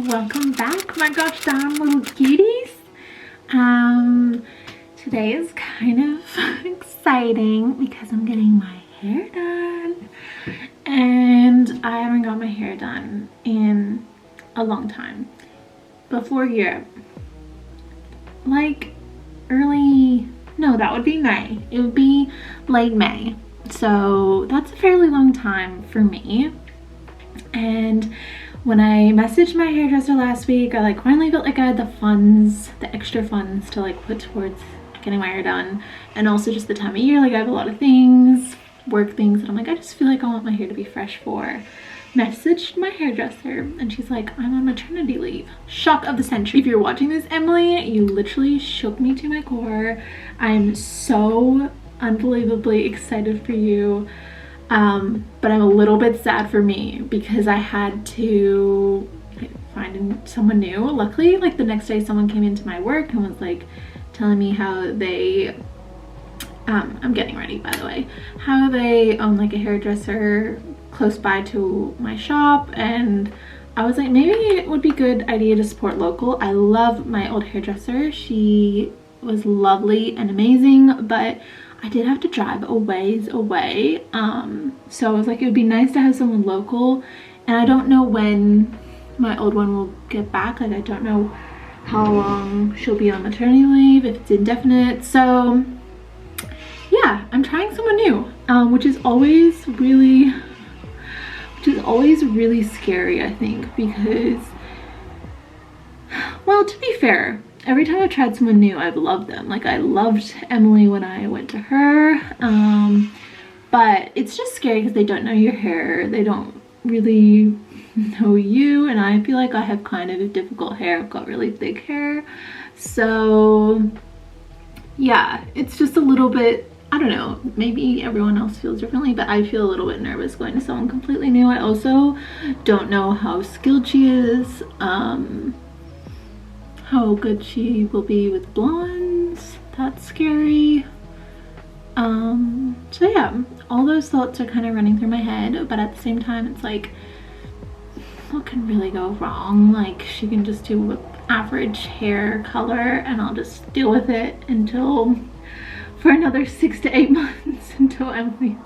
welcome back, my gosh darn little cuties. Today is kind of exciting because I'm getting my hair done, and I haven't got my hair done in a long time. Before Europe, like that would be May. It would be late May, so that's a fairly long time for me. And when I messaged my hairdresser last week, I finally felt like I had the extra funds to put towards getting my hair done, and also just the time of year, I have a lot of things, work things, and I'm I just feel like I want my hair to be fresh for. Messaged my hairdresser and she's like, I'm on maternity leave. Shock of the century. If you're watching this, Emily, you literally shook me to my core. I'm so unbelievably excited for you. But I'm a little bit sad for me because I had to find someone new. Luckily, the next day someone came into my work and was telling me how they I'm getting ready, by the way, how they own a hairdresser close by to my shop, and I was like, maybe it would be a good idea to support local. I love my old hairdresser. She was lovely and amazing, but I did have to drive a ways away, so I was like, it would be nice to have someone local, and I don't know when my old one will get back. I don't know how long she'll be on maternity leave, if it's indefinite. So yeah, I'm trying someone new, which is always really scary, I think, because, well, to be fair, every time I've tried someone new, I've loved them. I loved Emily when I went to her, but it's just scary because they don't know your hair, they don't really know you, and I feel like I have kind of difficult hair. I've got really thick hair, so yeah, it's just a little bit, I don't know, maybe everyone else feels differently, but I feel a little bit nervous going to someone completely new. I also don't know how skilled she is, how good she will be with blondes. That's scary. So yeah, all those thoughts are kind of running through my head, but at the same time, it's what can really go wrong? She can just do an average hair color and I'll just deal with it for another 6 to 8 months until Emily's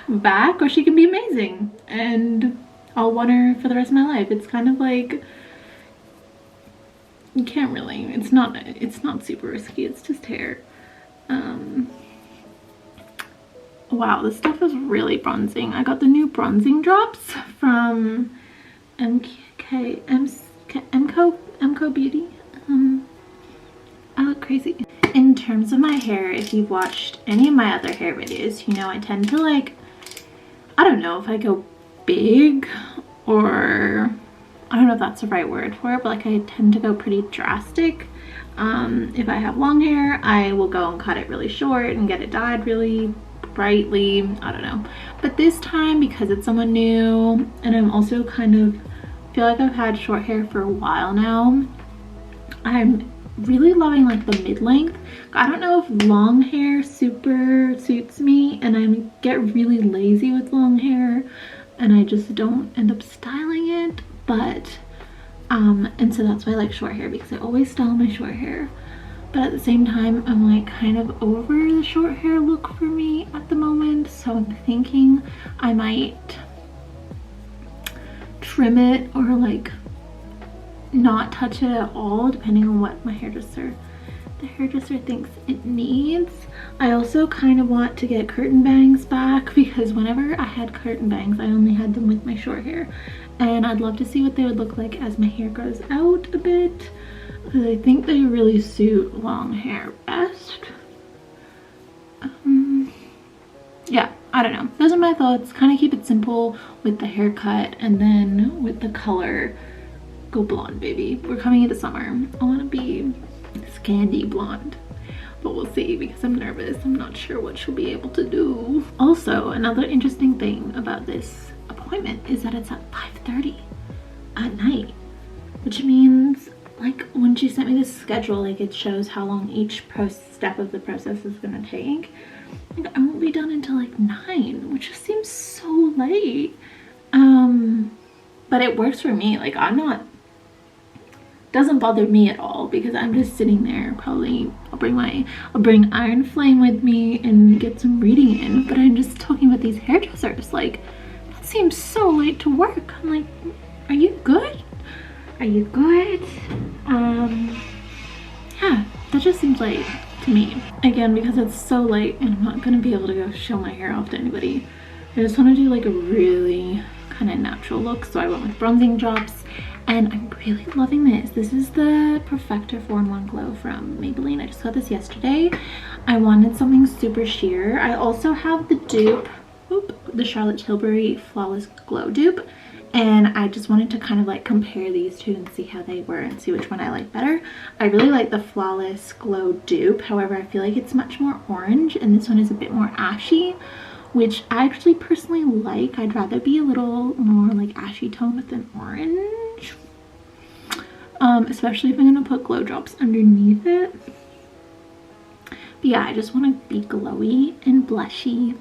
back, or she can be amazing and I'll want her for the rest of my life. It's kind of you can't really, it's not super risky, it's just hair. Wow, this stuff is really bronzing. I got the new bronzing drops from MCO Beauty. I look crazy. In terms of my hair, if you've watched any of my other hair videos, you know I tend to I don't know if I go big, or I don't know if that's the right word for it, but I tend to go pretty drastic. If I have long hair, I will go and cut it really short and get it dyed really brightly. I don't know. But this time, because it's someone new, and I'm also kind of feel like I've had short hair for a while now, I'm really loving the mid-length. I don't know if long hair super suits me, and I get really lazy with long hair and I just don't end up styling it, but and so that's why I like short hair, because I always style my short hair. But at the same time, I'm kind of over the short hair look for me at the moment, so I'm thinking I might trim it or not touch it at all, depending on what the hairdresser thinks it needs. I also kind of want to get curtain bangs back, because whenever I had curtain bangs, I only had them with my short hair, and I'd love to see what they would look like as my hair grows out a bit, because I think they really suit long hair best. Yeah, I don't know. Those are my thoughts. Kind of keep it simple with the haircut, and then with the color, go blonde, baby. We're coming into summer. I want to be Scandi blonde, but we'll see, because I'm nervous. I'm not sure what she'll be able to do. Also, another interesting thing about this appointment is that it's at 5:30 at night, which means when she sent me this schedule, it shows how long each step of the process is gonna take. I won't be done until 9, which just seems so late. But it works for me. I'm not doesn't bother me at all because I'm just sitting there. Probably I'll bring Iron Flame with me and get some reading in. But I'm just talking about these hairdressers. Like, that seems so late to work. I'm like, are you good? Are you good? Yeah, that just seems late to me. Again, because it's so late and I'm not gonna be able to go show my hair off to anybody. I just want to do like a really kind of natural look, so I went with bronzing drops, and I'm really loving this. This is the Perfector 4-in-1 Glow from Maybelline. I just got this yesterday. I wanted something super sheer. I also have the dupe, the Charlotte Tilbury Flawless Glow dupe, and I just wanted to kind of like compare these two and see how they were and see which one I like better. I really like the Flawless Glow dupe, however I feel like it's much more orange and this one is a bit more ashy, which I actually personally like. I'd rather be a little more like ashy toned than orange, especially if I'm gonna put glow drops underneath it. But yeah, I just want to be glowy and blushy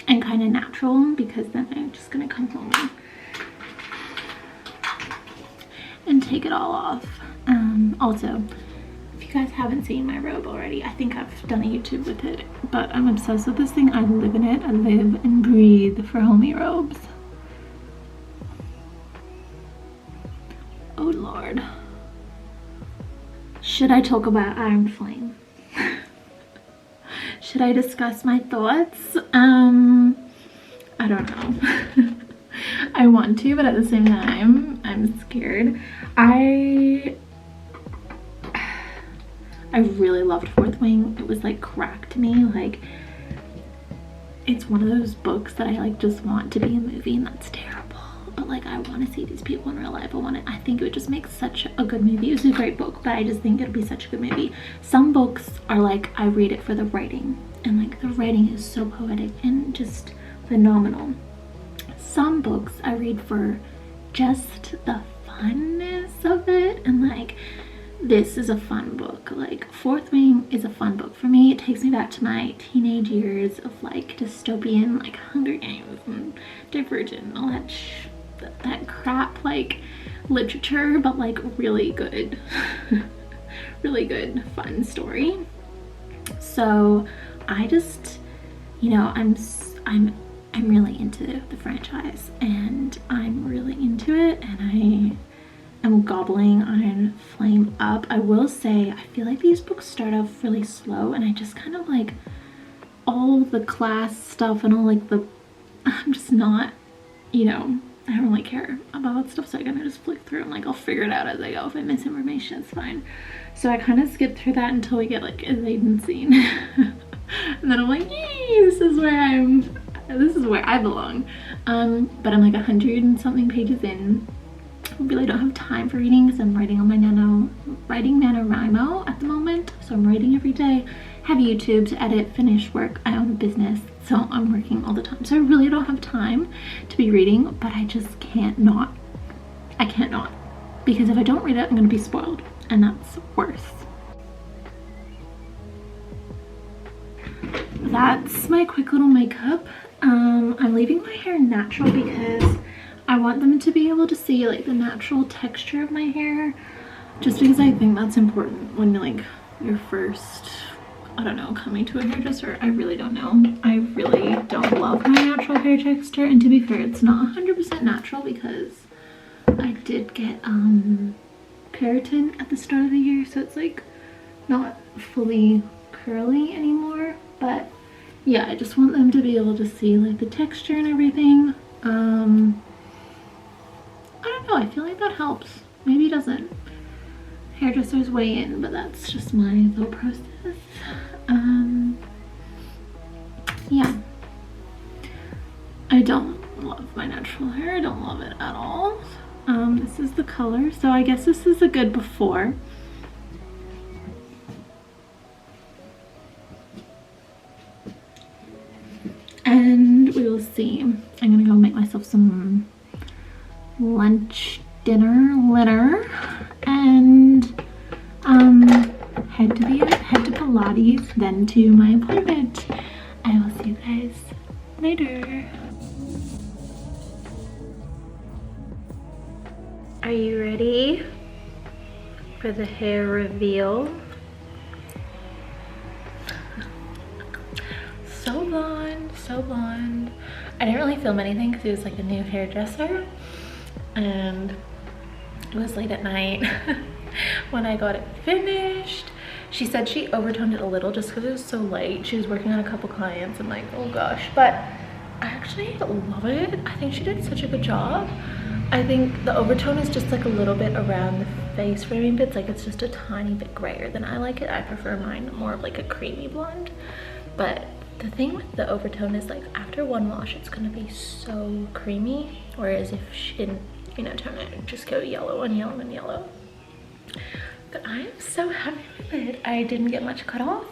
and kind of natural, because then I'm just gonna come home and take it all off. Also, if you guys haven't seen my robe already, I think I've done a YouTube with it, but I'm obsessed with this thing. I live in it. I live and breathe for homey robes. Oh Lord. Should I talk about Iron Flame? Should I discuss my thoughts? I don't know. I want to, but at the same time, I'm scared. I really loved Fourth Wing. It was like crack to me. Like, it's one of those books that I like just want to be a movie, and that's terrible. But like, I want to see these people in real life. I think it would just make such a good movie. It was a great book, but I just think it'll be such a good movie. Some books are like, I read it for the writing, and like the writing is so poetic and just phenomenal. Some books I read for just the funness of it, and like, this is a fun book. Like, Fourth Wing is a fun book for me. It takes me back to my teenage years of like dystopian, like Hunger Games and Divergent and all that crap, like literature, but like really good really good fun story. So I just, you know, I'm really into the franchise, and I'm really into it, and I'm gobbling Iron Flame up. I will say, I feel like these books start off really slow, and I just kind of like all the class stuff and all like I'm just not, you know, I don't really care about that stuff, so I kind of just flick through and like I'll figure it out as I go. If I miss information, it's fine. So I kind of skip through that until we get like a Zayden scene. And then I'm like, yay, this is where I belong. But I'm like 100 and something pages in. I really don't have time for reading because I'm writing on my NaNoWriMo at the moment. So I'm writing every day, have YouTube to edit, finish work. I own a business, so I'm working all the time. So I really don't have time to be reading, but I just can't not. I can't not. Because if I don't read it, I'm gonna be spoiled, and that's worse. That's my quick little makeup. I'm leaving my hair natural because I want them to be able to see like the natural texture of my hair, just because I think that's important when like you're first, I don't know, coming to a hairdresser. I really don't know. I really don't love my natural hair texture, and to be fair, it's not 100% natural because I did get keratin at the start of the year, so it's like not fully curly anymore. But yeah, I just want them to be able to see like the texture and everything. I don't know, I feel like that helps. Maybe it doesn't. Hairdressers weigh in, but that's just my thought process. Yeah. I don't love my natural hair. I don't love it at all. This is the color, so I guess this is a good before. And we will see. I'm gonna go make myself some lunch, dinner, and head to Pilates, then to my appointment. I will see you guys later. Are you ready? for the hair reveal. So blonde, so blonde. I didn't really film anything because it was like a new hairdresser and it was late at night when I got it finished. She said she overtoned it a little just because it was so light. She was working on a couple clients. I'm like, oh gosh, but I actually love it. I think she did such a good job. I think the overtone is just like a little bit around the face framing bits, like it's just a tiny bit grayer than I like it. I prefer mine more of like a creamy blonde. But the thing with the overtone is like after one wash, it's gonna be so creamy. Whereas if she didn't, you know, tone it, just go yellow and yellow and yellow. But I am so happy with it. I didn't get much cut off.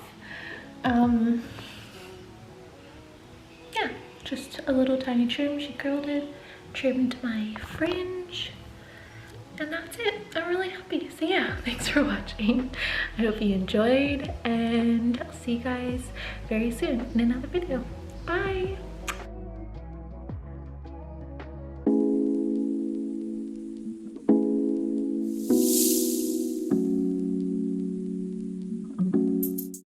Yeah, just a little tiny trim. She curled it, trimmed my fringe, and that's it. I'm really happy. So yeah, thanks for watching. I hope you enjoyed, and I'll see you guys very soon in another video.